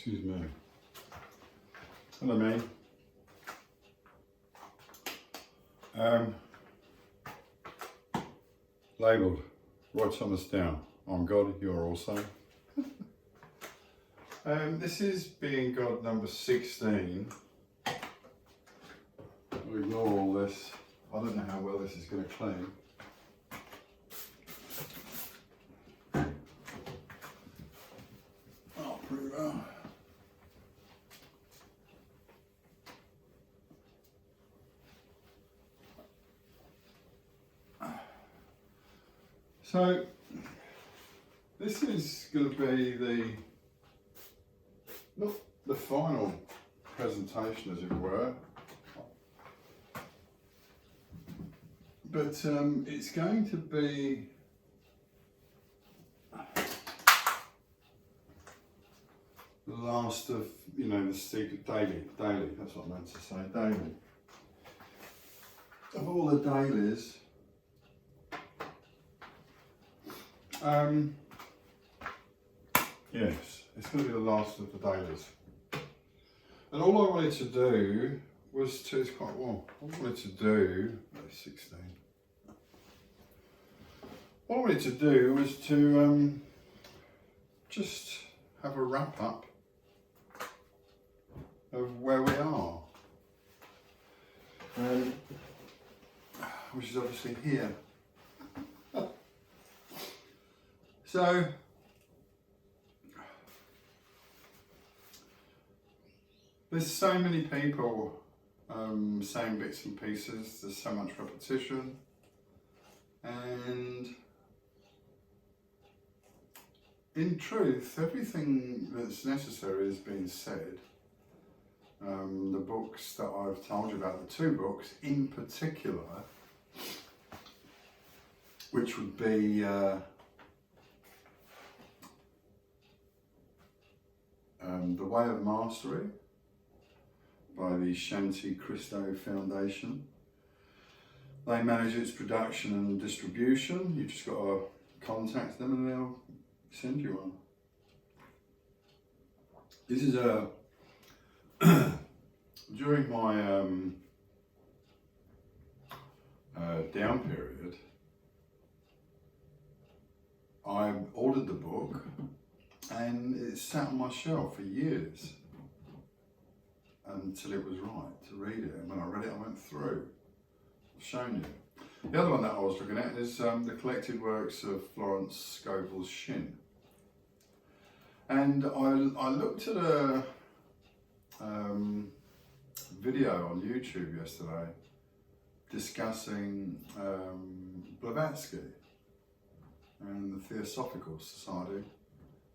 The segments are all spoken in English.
Excuse me. Hello, mate. Labelled, write on us down. I'm God, you are also. This is being God number 16. We'll ignore all this. I don't know how well this is going to clean. Oh, pretty well. So, this is going to be not the final presentation, as it were, but it's going to be the last of, the secret daily, that's what I meant to say, daily. Of all the dailies, yes, it's going to be the last of the dailies. And all I wanted to do was to, it's quite well, what I wanted to do, 16. What I wanted to do was to just have a wrap up of where we are. Which is obviously here. So, there's so many people saying bits and pieces, there's so much repetition, and in truth, everything that's necessary has been said. The books that I've told you about, the two books in particular, which would be The Way of Mastery by the Shanti Christo Foundation. They manage its production and distribution. You've just got to contact them and they'll send you one. This is a during my down period, I ordered the book and it sat on my shelf for years until it was right to read it. And when I read it, I went through. I've shown you. The other one that I was looking at is the collected works of Florence Scovel's Shin. And I looked at a video on YouTube yesterday discussing Blavatsky and the Theosophical Society,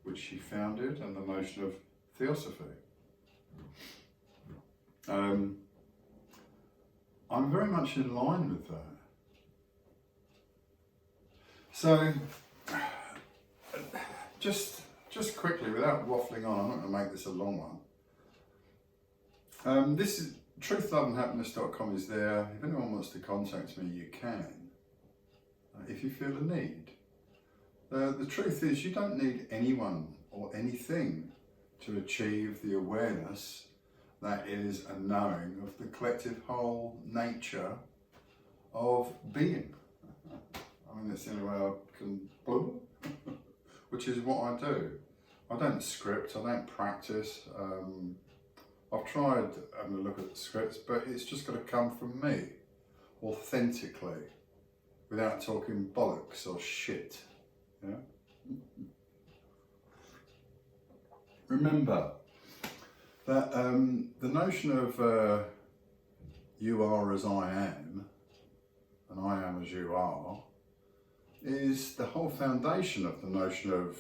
which he founded, and the notion of theosophy. I'm very much in line with that. So, just quickly, without waffling on, I'm not going to make this a long one. This is truthloveandhappiness.com is there. If anyone wants to contact me, you can, if you feel a need. The truth is, you don't need anyone or anything to achieve the awareness that is a knowing of the collective whole nature of being. I mean, that's the only way I can, which is what I do. I don't script, I don't practice. I've tried having a look at scripts, but it's just got to come from me, authentically, without talking bollocks or shit. Yeah? Remember that the notion of you are as I am, and I am as you are, is the whole foundation of the notion of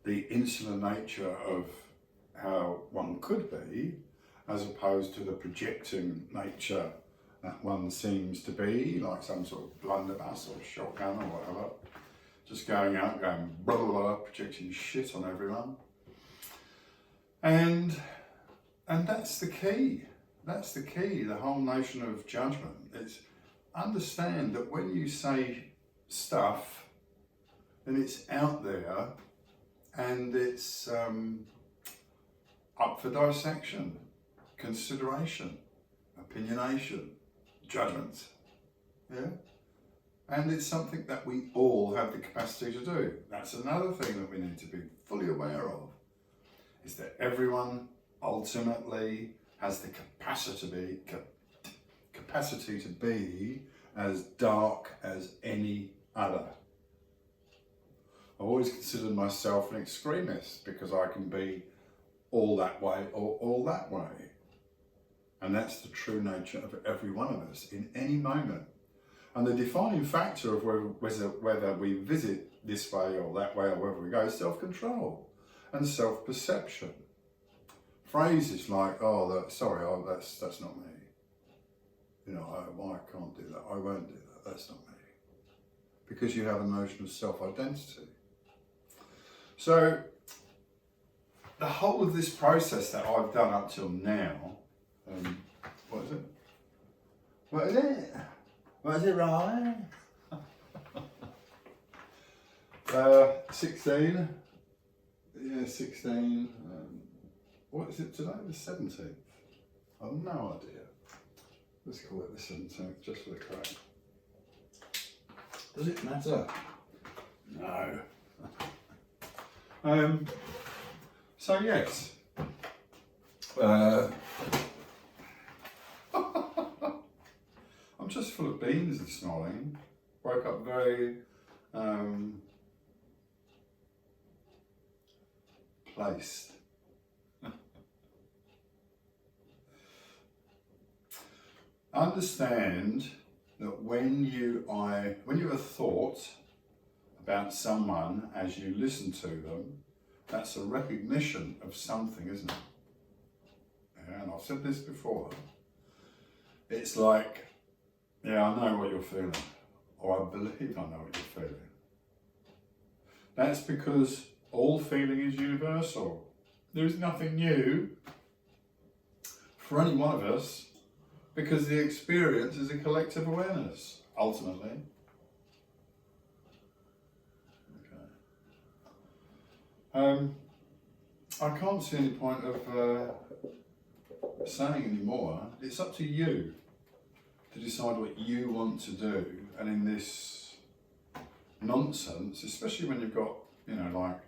the insular nature of how one could be, as opposed to the projecting nature that one seems to be, like some sort of blunderbuss or shotgun or whatever, just going out, going blah blah blah, projecting shit on everyone. And that's the key. That's the key. The whole notion of judgment. It's understand that when you say stuff, then it's out there, and it's up for dissection, consideration, opinionation, judgment. Yeah? And it's something that we all have the capacity to do. That's another thing that we need to be fully aware of, is that everyone ultimately has the capacity to be as dark as any other. I've always considered myself an extremist because I can be all that way or all that way. And that's the true nature of every one of us in any moment. And the defining factor of whether we visit this way or that way or wherever we go is self-control and self-perception. Phrases like, that's not me. You know, I can't do that, I won't do that, that's not me. Because you have a notion of self-identity. So, the whole of this process that I've done up till now, what is it? What is it? Was it right? 16. Yeah, 16. What is it today? The 17th? I've no idea. Let's call it the 17th, just for the crack. Does it matter? No. So yes. I'm just full of beans this morning. Woke up very placed. Understand that when you have a thought about someone as you listen to them, that's a recognition of something, isn't it? Yeah, and I've said this before. It's like, yeah, I know what you're feeling, or I believe I know what you're feeling. That's because all feeling is universal. There is nothing new for any one of us, because the experience is a collective awareness, ultimately. Okay. I can't see any point of saying any more. It's up to you to decide what you want to do, and in this nonsense, especially when you've got, you know, like,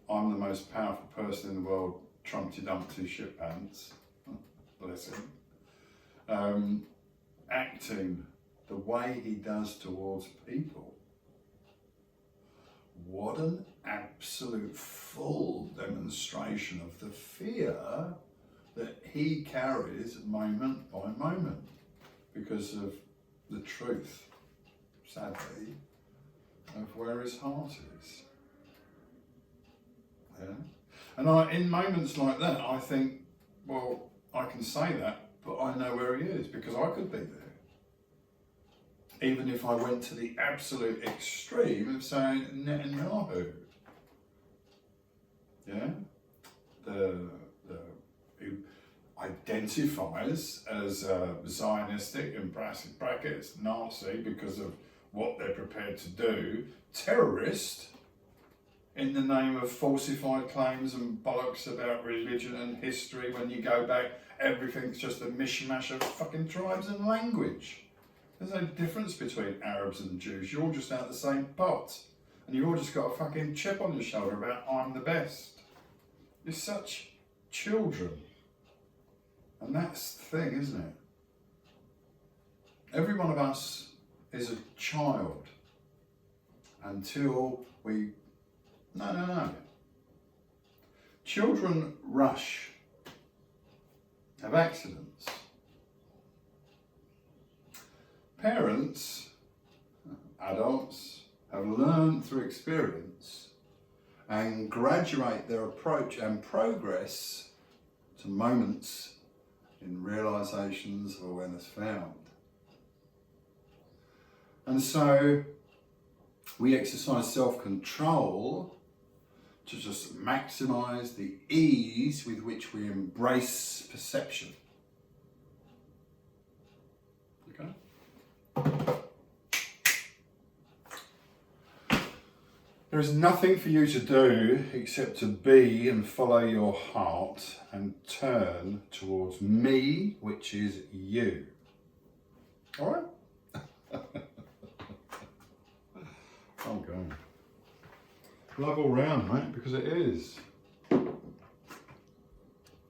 I'm the most powerful person in the world, Trumpty Dumpty shit pants, bless him, acting the way he does towards people. What an absolute full demonstration of the fear that he carries moment by moment because of the truth, sadly, of where his heart is. Yeah? And in moments like that, I think, well, I can say that, but I know where he is because I could be there. Even if I went to the absolute extreme of saying Netanyahu. Yeah? Who identifies as Zionistic, in brackets, Nazi, because of what they're prepared to do, terrorist, in the name of falsified claims and bollocks about religion and history. When you go back, everything's just a mishmash of fucking tribes and language. There's no difference between Arabs and Jews. You're all just out of the same pot. And you've all just got a fucking chip on your shoulder about I'm the best. You're such children. And that's the thing, isn't it? Every one of us is a child until we... No. Children rush, have accidents. Parents, adults, have learned through experience and graduate their approach and progress to moments in realizations of awareness found. And so we exercise self-control to just maximize the ease with which we embrace perception. Okay? There is nothing for you to do except to be and follow your heart and turn towards me, which is you. All right? I'm going. Love all round, mate, because it is.